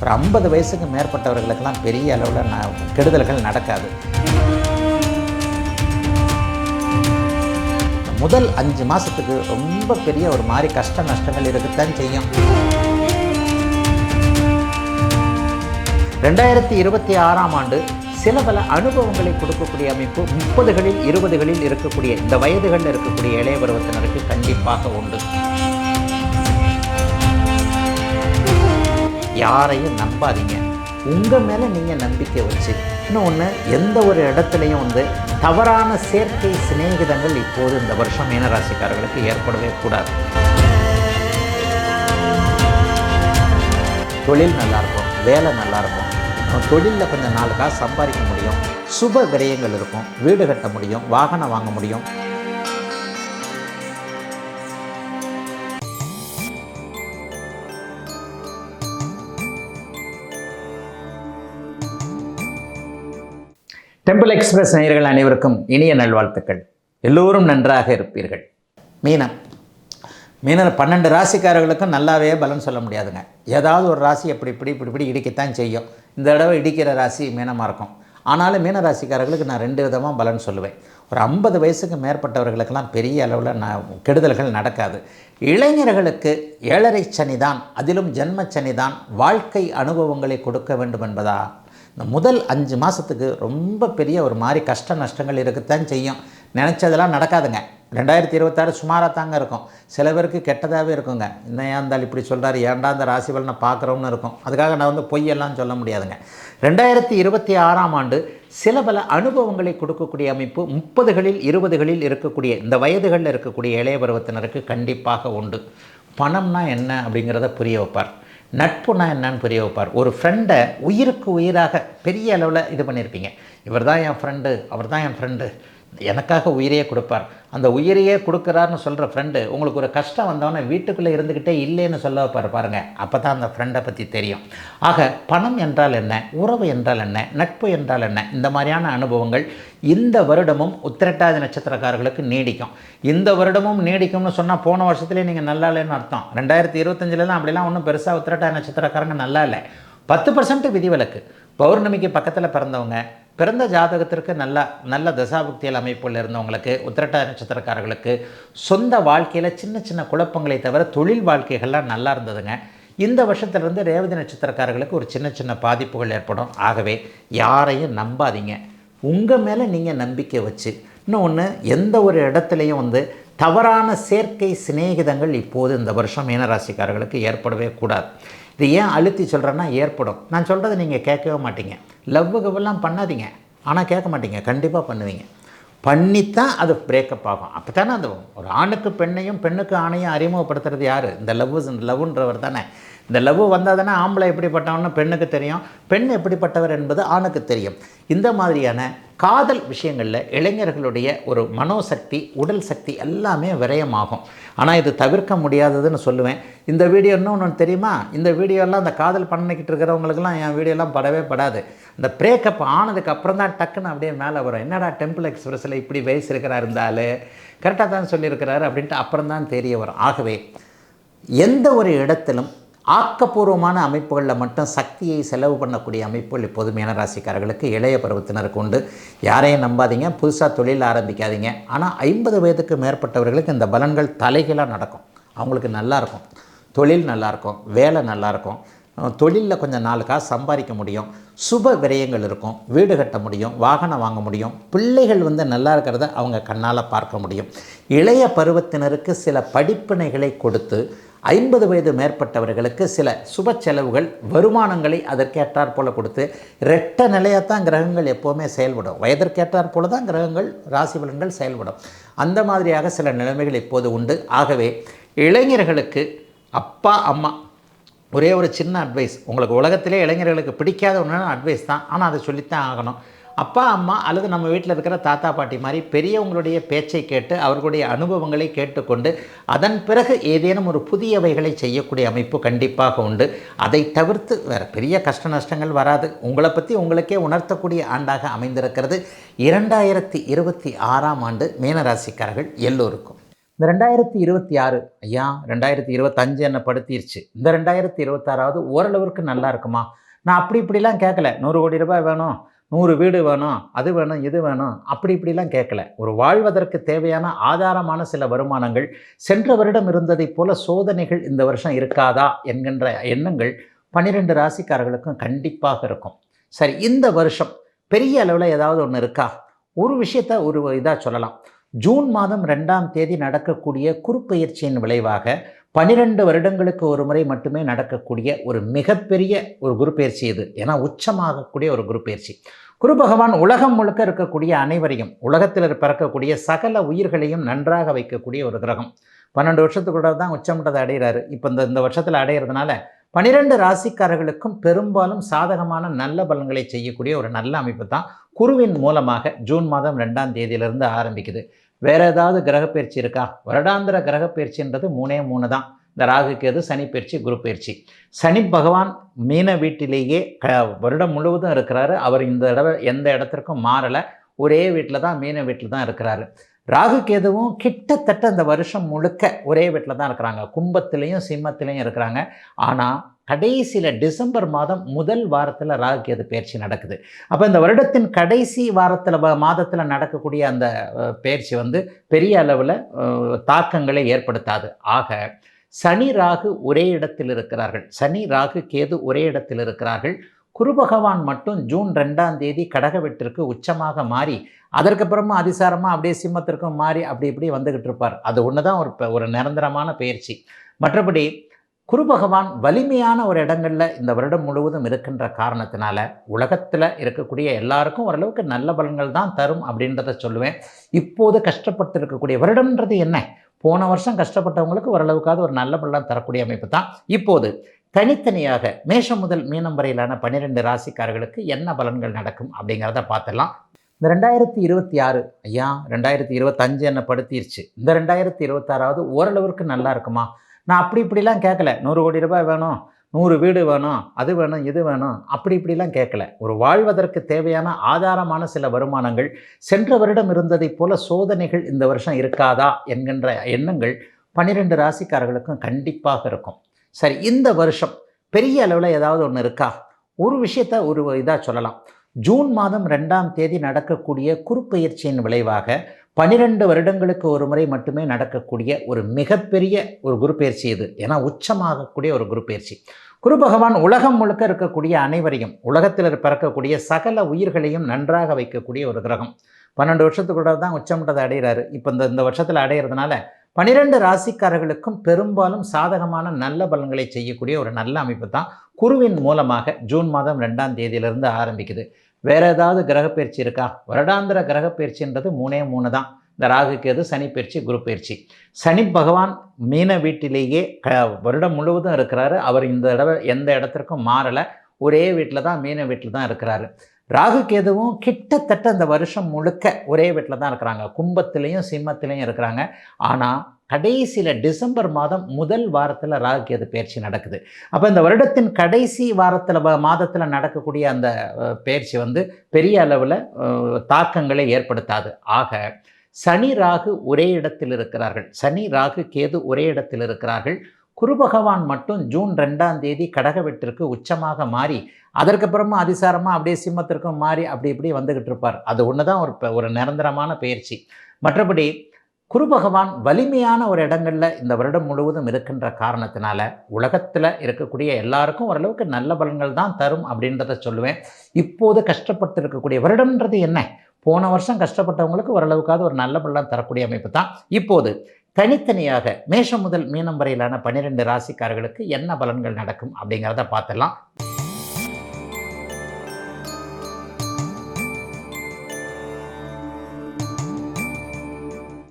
ஒரு 50 வயசுக்கு மேற்பட்டவர்களுக்கெல்லாம் பெரிய அளவில் கெடுதல்கள் நடக்காது. முதல் 5 மாதத்துக்கு ரொம்ப பெரிய ஒரு மாதிரி கஷ்ட நஷ்டங்கள் இருக்கத்தான் செய்யும். 2026ஆம் ஆண்டு சில பல அனுபவங்களை கொடுக்கக்கூடிய அமைப்பு 30களில் 20களில் இருக்கக்கூடிய இந்த வயதுகளில் இருக்கக்கூடிய இளைய பருவத்தினருக்கு கண்டிப்பாக உண்டு. யாரையும் நம்பாதீங்க, உங்கள் மேலே நீங்கள் நம்பிக்கை வச்சு. இன்னொன்று, எந்த ஒரு இடத்துலையும் தவறான சேர்க்கை சிநேகிதங்கள் இப்போது இந்த வருஷம் மீனராசிக்காரர்களுக்கு ஏற்படவே கூடாது. தொழில் நல்லாயிருக்கும், வேலை நல்லாயிருக்கும், தொழிலில் கொஞ்சம் 4 காசு சம்பாதிக்க முடியும், சுப விரயங்கள் இருக்கும், வீடு கட்ட முடியும், வாகனம் வாங்க முடியும். டெம்பிள் எக்ஸ்பிரஸ் நேயர்கள் அனைவருக்கும் இனிய நல்வாழ்த்துக்கள். எல்லோரும் நன்றாக இருப்பீர்கள். மீனம் 12 ராசிக்காரர்களுக்கும் நல்லாவே பலன் சொல்ல முடியாதுங்க. ஏதாவது ஒரு ராசி இப்படி இடிக்கத்தான் செய்யும். இந்த தடவை இடிக்கிற ராசி மீனமாக இருக்கும். ஆனாலும் மீன ராசிக்காரர்களுக்கு நான் 2 விதமாக பலன் சொல்லுவேன். ஒரு 50 வயசுக்கு மேற்பட்டவர்களுக்கெல்லாம் பெரிய அளவில் கெடுதல்கள் நடக்காது. இளைஞர்களுக்கு 7.5 சனி தான், அதிலும் ஜென்ம சனி தான் வாழ்க்கை அனுபவங்களை கொடுக்க வேண்டும் என்பதா. இந்த முதல் 5 மாதத்துக்கு ரொம்ப பெரிய ஒரு மாதிரி கஷ்ட நஷ்டங்கள் இருக்கத்தான் செய்யும். நினச்சதெல்லாம் நடக்காதுங்க. 2026 சுமாராக தாங்க இருக்கும். சில பேருக்கு கெட்டதாகவே இருக்குங்க. இன்னும் ஏந்தால் இப்படி சொல்கிறார், ஏன்டா அந்த ராசி பலனை பார்க்குறோம்னு இருக்கும். அதுக்காக நான் பொய்யெல்லாம் சொல்ல முடியாதுங்க. 2026ஆம் ஆண்டு சில பல அனுபவங்களை கொடுக்கக்கூடிய அமைப்பு 30களில் 20களில் இருக்கக்கூடிய இந்த வயதுகளில் இருக்கக்கூடிய இளைய பருவத்தினருக்கு கண்டிப்பாக உண்டு. பணம்னா என்ன அப்படிங்கிறத புரிய வைப்பார். நட்புனா என்னன்னு புரிய வைப்பார். ஒரு ஃப்ரெண்டை உயிருக்கு உயிராக பெரிய அளவில் இது பண்ணியிருப்பீங்க. இவர் தான் என் ஃப்ரெண்டு, அவர் தான் என் ஃப்ரெண்டு, எனக்காக உயிரையே கொடுப்பார். அந்த உயிரையே கொடுக்குறாருன்னு சொல்கிற ஃப்ரெண்டு உங்களுக்கு ஒரு கஷ்டம் வந்தவொடனே வீட்டுக்குள்ளே இருந்துக்கிட்டே இல்லைன்னு சொல்ல வைப்பார் பாருங்கள். அப்போ தான் அந்த ஃப்ரெண்டை பற்றி தெரியும். ஆக பணம் என்றால் என்ன, உறவு என்றால் என்ன, நட்பு என்றால் என்ன, இந்த மாதிரியான அனுபவங்கள் இந்த வருடமும் உத்திரட்டாதி நட்சத்திரக்காரர்களுக்கு நீடிக்கும். இந்த வருடமும் நீடிக்கும்னு சொன்னால் போன வருஷத்துலேயே நீங்கள் நல்லா இல்லைன்னு அர்த்தம். 2025லலாம் அப்படிலாம் ஒன்றும் பெருசாக உத்திரட்டாதி நட்சத்திரக்காரங்க நல்லா இல்லை. 10% விதிவிலக்கு. பௌர்ணமிக்கு பக்கத்தில் பிறந்தவங்க, பிறந்த ஜாதகத்திற்கு நல்ல தசாபுக்தியல் அமைப்புள்ள இருந்தவங்களுக்கு, உத்திரட்டாதி நட்சத்திரக்காரர்களுக்கு சொந்த வாழ்க்கையில் சின்ன சின்ன குழப்பங்களை தவிர தொழில் வாழ்க்கைகள்லாம் நல்லா இருந்ததுங்க. இந்த வருஷத்துலேருந்து ரேவதி நட்சத்திரக்காரர்களுக்கு ஒரு சின்ன சின்ன பாதிப்புகள் ஏற்படும். ஆகவே யாரையும் நம்பாதீங்க, உங்கள் மேலே நீங்கள் நம்பிக்கை வச்சு. இன்னொன்று, எந்த ஒரு இடத்துலையும் தவறான சேர்க்கை சிநேகிதங்கள் இப்போது இந்த வருஷம் மீனராசிக்காரர்களுக்கு ஏற்படவே கூடாது. இது ஏன் அழுத்தி சொல்கிறேன்னா, ஏற்படும். நான் சொல்கிறத நீங்கள் கேட்கவே மாட்டீங்க. லவ்வுகவெல்லாம் பண்ணாதீங்க, ஆனால் கேட்க மாட்டீங்க. கண்டிப்பாக பண்ணுவீங்க. பண்ணித்தான் அது பிரேக்கப் ஆகும். அப்போ தானே அந்த ஒரு ஆணுக்கு பெண்ணையும் பெண்ணுக்கு ஆணையும் அறிமுகப்படுத்துறது யார்? இந்த லவ்வுன்றவர் தானே. இந்த லவ் வந்தால் தானே ஆம்பளை எப்படிப்பட்டவன்னு பெண்ணுக்கு தெரியும், பெண் எப்படிப்பட்டவர் என்பது ஆணுக்கு தெரியும். இந்த மாதிரியான காதல் விஷயங்களில் இளைஞர்களுடைய ஒரு மனோசக்தி, உடல் சக்தி எல்லாமே விரயமாகும். ஆனால் இது தவிர்க்க முடியாததுன்னு சொல்லுவேன். இந்த வீடியோ இன்னொன்று தெரியுமா, இந்த வீடியோலாம் அந்த காதல் பண்ணிக்கிட்டு இருக்கிறவங்களுக்கெல்லாம் என் வீடியோலாம் படவே படாது. இந்த பிரேக்கப் ஆனதுக்கு அப்புறம் தான் டக்குன்னு அப்படியே மேலே வரும். என்னடா டெம்பிள் எக்ஸ்பிரஸில் இப்படி வயசு இருக்கிறா இருந்தாலும் கரெக்டாக தான் சொல்லியிருக்கிறாரு அப்படின்ட்டு அப்புறம் தான் தெரிய வரும். ஆகவே எந்த ஒரு இடத்திலும் ஆக்கப்பூர்வமான அமைப்புகளில் மட்டும் சக்தியை செலவு பண்ணக்கூடிய அமைப்புகள் இப்போது மீனராசிக்காரர்களுக்கு இளைய பருவத்தினருக்கு உண்டு. யாரையும் நம்பாதீங்க, புதுசாக தொழில் ஆரம்பிக்காதீங்க. ஆனால் 50 வயதுக்கு மேற்பட்டவர்களுக்கு இந்த பலன்கள் தலைகீழாக நடக்கும். அவங்களுக்கு நல்லாயிருக்கும், தொழில் நல்லாயிருக்கும், வேலை நல்லாயிருக்கும், தொழிலில் கொஞ்சம் 4 காசு சம்பாதிக்க முடியும், சுப விரயங்கள் இருக்கும், வீடு கட்ட முடியும், வாகனம் வாங்க முடியும், பிள்ளைகள் நல்லா இருக்கிறத அவங்க கண்ணால் பார்க்க முடியும். இளைய பருவத்தினருக்கு சில படிப்பினைகளை கொடுத்து 50 வயது மேற்பட்டவர்களுக்கு சில சுப செலவுகள், வருமானங்களை அதற்கேற்றாற் போல் கொடுத்து ரெட்ட நிலையத்தான் கிரகங்கள் எப்போவுமே செயல்படும். வயதிற்கேற்றாற் போல தான் கிரகங்கள், ராசி பலன்கள் செயல்படும். அந்த மாதிரியாக சில நிலைமைகள் இப்போது உண்டு. ஆகவே இளைஞர்களுக்கு அப்பா அம்மா ஒரே ஒரு சின்ன அட்வைஸ், உங்களுக்கு உலகத்திலே இளைஞர்களுக்கு பிடிக்காத ஒன்று அட்வைஸ் தான், ஆனால் அதை சொல்லித்தான் ஆகணும். அப்பா அம்மா அல்லது நம்ம வீட்டில் இருக்கிற தாத்தா பாட்டி மாதிரி பெரியவங்களுடைய பேச்சை கேட்டு அவர்களுடைய அனுபவங்களை கேட்டுக்கொண்டு அதன் பிறகு ஏதேனும் ஒரு புதியவைகளை செய்யக்கூடிய அமைப்பு கண்டிப்பாக உண்டு. அதை தவிர்த்து வேறு பெரிய கஷ்ட நஷ்டங்கள் வராது. உங்களை பற்றி உங்களுக்கே உணர்த்தக்கூடிய ஆண்டாக அமைந்திருக்கிறது 2026ஆம் ஆண்டு மீனராசிக்காரர்கள் எல்லோருக்கும். இந்த 2026 ஐயா 2025 என்னை படுத்திருச்சு. இந்த 2026வது ஓரளவுக்கு நல்லா இருக்குமா? நான் அப்படி இப்படிலாம் கேட்கல. 100 கோடி ரூபாய் வேணும், 100 வீடு வேணும், அது வேணும், இது வேணும், அப்படி இப்படிலாம் கேட்கல. ஒரு வாழ்வதற்கு தேவையான ஆதாரமான சில வருமானங்கள் சென்ற வருடம் இருந்ததைப் போல சோதனைகள் இந்த வருஷம் இருக்காதா என்கின்ற எண்ணங்கள் 12 ராசிக்காரர்களுக்கும் கண்டிப்பாக இருக்கும். சரி, இந்த வருஷம் பெரிய அளவில் ஏதாவது ஒன்று இருக்கா? ஒரு விஷயத்த ஒரு இதாக சொல்லலாம். ஜூன் மாதம் 2ஆம் தேதி நடக்கக்கூடிய குருப்பெயர்ச்சியின் விளைவாக 12 வருடங்களுக்கு ஒரு முறை மட்டுமே நடக்கக்கூடிய ஒரு மிகப்பெரிய ஒரு குரு பயிற்சி இது. ஏன்னா உச்சமாகக்கூடிய ஒரு குரு பயிற்சி. குரு பகவான் உலகம் முழுக்க இருக்கக்கூடிய அனைவரையும், உலகத்தில் பிறக்கக்கூடிய சகல உயிர்களையும் நன்றாக வைக்கக்கூடிய ஒரு கிரகம். 12 வருஷத்துக்குள்ள தான் உச்சமட்டத்தை அடைகிறாரு. இப்போ இந்த வருஷத்தில் அடைகிறதுனால 12 ராசிக்காரர்களுக்கும் பெரும்பாலும் சாதகமான நல்ல பலன்களை செய்யக்கூடிய ஒரு நல்ல அமைப்பு தான் குருவின் மூலமாக ஜூன் மாதம் 2ஆம் தேதியிலிருந்து ஆரம்பிக்குது. வேற ஏதாவது கிரகப்பயிற்சி இருக்கா? வருடாந்திர கிரகப்பயிற்சின்றது 3 தான். இந்த ராகு கேது, சனி பயிற்சி, குரு பயிற்சி. சனி பகவான் மீன வீட்டிலேயே வருடம் முழுவதும் இருக்கிறாரு. அவர் இந்த தடவை எந்த இடத்திற்கும் மாறலை, ஒரே வீட்டில் தான், மீன வீட்டில் தான் இருக்கிறாரு. ராகு கேதுவும் கிட்டத்தட்ட இந்த வருஷம் முழுக்க ஒரே வீட்டில் தான் இருக்கிறாங்க. கும்பத்திலையும் சிம்மத்திலையும் இருக்கிறாங்க. ஆனால் கடைசியில் டிசம்பர் மாதம் முதல் வாரத்தில் ராகு கேது பயிற்சி நடக்குது. அப்போ இந்த வருடத்தின் கடைசி வாரத்தில் மாதத்தில் நடக்கக்கூடிய அந்த பயிற்சி பெரிய அளவில் தாக்கங்களை ஏற்படுத்தாது. ஆக சனி ராகு ஒரே இடத்தில் இருக்கிறார்கள். சனி ராகு கேது ஒரே இடத்தில் இருக்கிறார்கள். குரு பகவான் மட்டும் ஜூன் 2ஆம் தேதி கடக வீட்டிற்கு உச்சமாக மாறி அதற்கப்புறமா அதிசாரமாக அப்படியே சிம்மத்திற்கும் மாறி அப்படி இப்படி வந்துக்கிட்டு இருப்பார். அது ஒன்று தான் ஒரு நிரந்தரமான பயிற்சி. மற்றபடி குரு பகவான் வலிமையான ஒரு இடங்களில் இந்த வருடம் முழுவதும் இருக்கின்ற காரணத்தினால உலகத்தில் இருக்கக்கூடிய எல்லாருக்கும் ஓரளவுக்கு நல்ல பலன்கள் தான் தரும் அப்படின்றத சொல்லுவேன். இப்போது கஷ்டப்பட்டு இருக்கக்கூடிய வருடம்ன்றது என்ன? போன வருஷம் கஷ்டப்பட்டவங்களுக்கு ஓரளவுக்காவது ஒரு நல்ல பலன் தரக்கூடிய அமைப்பு தான். இப்போது தனித்தனியாக மேஷம் முதல் மீனம் வரையிலான 12 ராசிக்காரர்களுக்கு என்ன பலன்கள் நடக்கும் அப்படிங்கிறத பார்த்துடலாம். இந்த 2026 ஐயா 2025 என்னை படுத்திருச்சு. இந்த 2026வது ஓரளவுக்கு நல்லா இருக்குமா? நான் அப்படி இப்படிலாம் கேட்கல. 100 கோடி ரூபாய் வேணும், 100 வீடு வேணும், அது வேணும், இது வேணும், அப்படி இப்படிலாம் கேட்கல. ஒரு வாழ்வதற்கு தேவையான ஆதாரமான சில வருமானங்கள் சென்ற வருடம் இருந்ததைப் போல சோதனைகள் இந்த வருஷம் இருக்காதா என்கின்ற எண்ணங்கள் 12 ராசிக்காரர்களுக்கும் கண்டிப்பாக இருக்கும். சரி, இந்த வருஷம் பெரிய அளவில் ஏதாவது ஒன்று இருக்கா? ஒரு விஷயத்த ஒரு இதாக சொல்லலாம். ஜூன் மாதம் 2ஆம் தேதி நடக்கக்கூடிய குருப்பெயர்ச்சியின் விளைவாக 12 வருடங்களுக்கு ஒரு முறை மட்டுமே நடக்கக்கூடிய ஒரு மிகப்பெரிய ஒரு குரு பயிற்சி இது. ஏன்னா உச்சமாகக்கூடிய ஒரு குரு பயிற்சி. குரு பகவான் உலகம் முழுக்க இருக்கக்கூடிய அனைவரையும், உலகத்தில் பிறக்கக்கூடிய சகல உயிர்களையும் நன்றாக வைக்கக்கூடிய ஒரு கிரகம். 12 வருஷத்துக்குள்ள தான் உச்சமட்டத்தை அடைகிறாரு. இப்போ இந்த வருஷத்தில் அடைகிறதுனால 12 ராசிக்காரர்களுக்கும் பெரும்பாலும் சாதகமான நல்ல பலன்களை செய்யக்கூடிய ஒரு நல்ல அமைப்பு தான் குருவின் மூலமாக ஜூன் மாதம் 2ஆம் தேதியிலிருந்து ஆரம்பிக்குது. வேற ஏதாவது கிரகப்பயிற்சி இருக்கா? வருடாந்திர கிரகப்பயிற்சின்றது 3 தான். இந்த ராகு கேது, சனி பயிற்சி, குரு பயிற்சி. சனி பகவான் மீன வீட்டிலேயே வருடம் முழுவதும் இருக்கிறாரு. அவர் இந்த தடவை எந்த இடத்திற்கும் மாறலை, ஒரே வீட்டில் தான், மீன வீட்டில் தான் இருக்கிறாரு. ராகு கேதுவும் கிட்டத்தட்ட இந்த வருஷம் முழுக்க ஒரே வீட்டில் தான் இருக்கிறாங்க. கும்பத்திலையும் சிம்மத்திலையும் இருக்கிறாங்க. ஆனால் கடைசியில் டிசம்பர் மாதம் முதல் வாரத்தில் ராகு கேது பயிற்சி நடக்குது. அப்போ இந்த வருடத்தின் கடைசி வாரத்தில் மாதத்தில் நடக்கக்கூடிய அந்த பயிற்சி பெரிய அளவில் தாக்கங்களை ஏற்படுத்தாது. ஆக சனி ராகு ஒரே இடத்தில் இருக்கிறார்கள். சனி ராகு கேது ஒரே இடத்தில் இருக்கிறார்கள். குரு பகவான் மட்டும் ஜூன் 2ஆம் தேதி கடக வீட்டிற்கு உச்சமாக மாறி அதற்கப்புறமா அதிசாரமாக அப்படியே சிம்மத்திற்கும் மாறி அப்படி இப்படி வந்துக்கிட்டு இருப்பார். அது ஒன்று தான் ஒரு நிரந்தரமான பயிற்சி. மற்றபடி குரு பகவான் வலிமையான ஒரு இடங்களில் இந்த வருடம் முழுவதும் இருக்கின்ற காரணத்தினால உலகத்தில் இருக்கக்கூடிய எல்லாருக்கும் ஓரளவுக்கு நல்ல பலன்கள் தான் தரும் அப்படின்றத சொல்லுவேன். இப்போது கஷ்டப்பட்டு இருக்கக்கூடிய வருடம்ன்றது என்ன? போன வருஷம் கஷ்டப்பட்டவங்களுக்கு ஓரளவுக்காவது ஒரு நல்ல பலன் தரக்கூடிய அமைப்பு தான். இப்போது தனித்தனியாக மேஷம் முதல் மீனம் வரையிலான 12 ராசிக்காரர்களுக்கு என்ன பலன்கள் நடக்கும் அப்படிங்கிறத பார்த்துடலாம்.